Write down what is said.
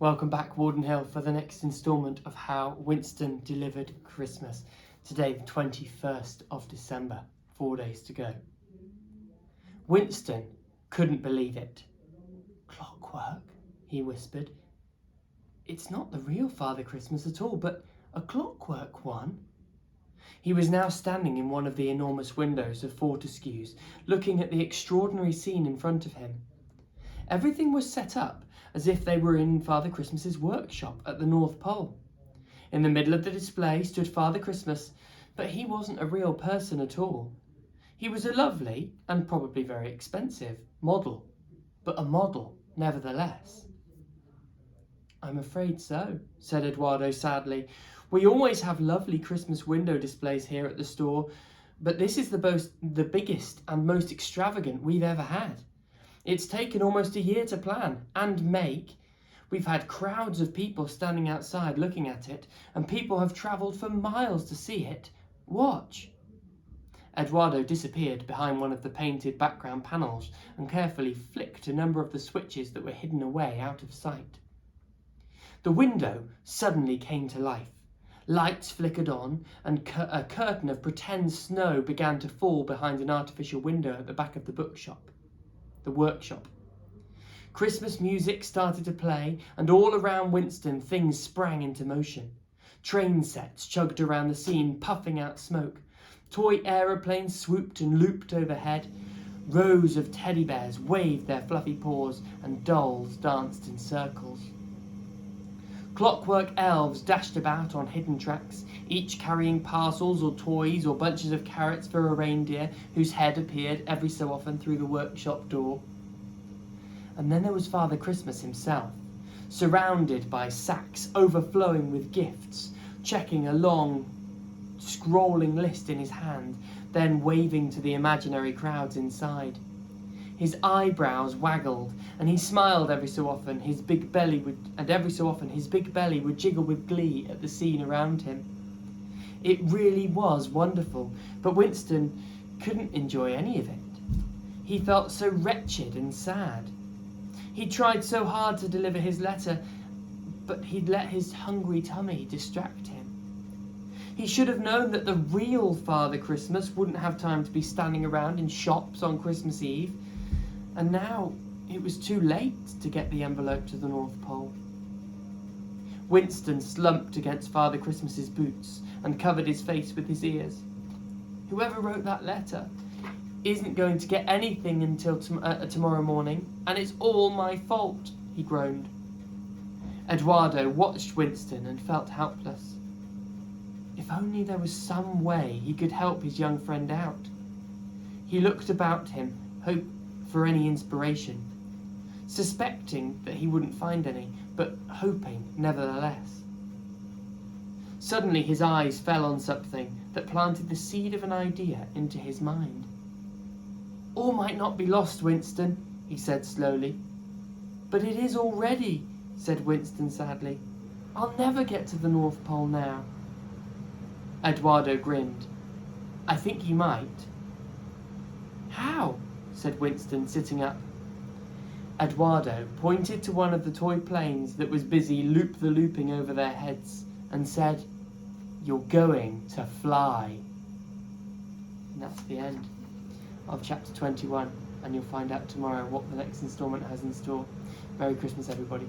Welcome back, Warden Hill, for the next instalment of How Winston Delivered Christmas. Today, the 21st of December, 4 days to go. Winston couldn't believe it. "Clockwork?" he whispered. "It's not the real Father Christmas at all, but a clockwork one." He was now standing in one of the enormous windows of Fortescue's, looking at the extraordinary scene in front of him. Everything was set up as if they were in Father Christmas's workshop at the North Pole. In the middle of the display stood Father Christmas, but he wasn't a real person at all. He was a lovely, and probably very expensive, model, but a model nevertheless. "I'm afraid so," said Eduardo sadly. "We always have lovely Christmas window displays here at the store, but this is the biggest and most extravagant we've ever had. It's taken almost a year to plan and make. We've had crowds of people standing outside looking at it, and people have travelled for miles to see it. Watch." Eduardo disappeared behind one of the painted background panels and carefully flicked a number of the switches that were hidden away out of sight. The window suddenly came to life. Lights flickered on, and a curtain of pretend snow began to fall behind an artificial window at the back of the workshop. Christmas music started to play, and all around Winston things sprang into motion. Train sets chugged around the scene, puffing out smoke. Toy aeroplanes swooped and looped overhead. Rows of teddy bears waved their fluffy paws, and dolls danced in circles. Clockwork elves dashed about on hidden tracks, each carrying parcels or toys or bunches of carrots for a reindeer whose head appeared every so often through the workshop door. And then there was Father Christmas himself, surrounded by sacks overflowing with gifts, checking a long, scrolling list in his hand, then waving to the imaginary crowds inside. His eyebrows waggled, and he smiled every so often. His big belly would jiggle with glee at the scene around him. It really was wonderful, but Winston couldn't enjoy any of it. He felt so wretched and sad. He tried so hard to deliver his letter, but he'd let his hungry tummy distract him. He should have known that the real Father Christmas wouldn't have time to be standing around in shops on Christmas Eve. And now it was too late to get the envelope to the North Pole. Winston slumped against Father Christmas's boots and covered his face with his ears. "Whoever wrote that letter isn't going to get anything until tomorrow morning, and it's all my fault," he groaned. Eduardo watched Winston and felt helpless. If only there was some way he could help his young friend out. He looked about him, hoping for any inspiration, suspecting that he wouldn't find any, but hoping nevertheless. Suddenly his eyes fell on something that planted the seed of an idea into his mind. "All might not be lost, Winston," he said slowly. "But it is already," said Winston sadly. "I'll never get to the North Pole now." Eduardo grinned. "I think you might." "How?" said Winston, sitting up. Eduardo pointed to one of the toy planes that was busy looping over their heads and said, "You're going to fly." And that's the end of chapter 21, and you'll find out tomorrow what the next instalment has in store. Merry Christmas, everybody.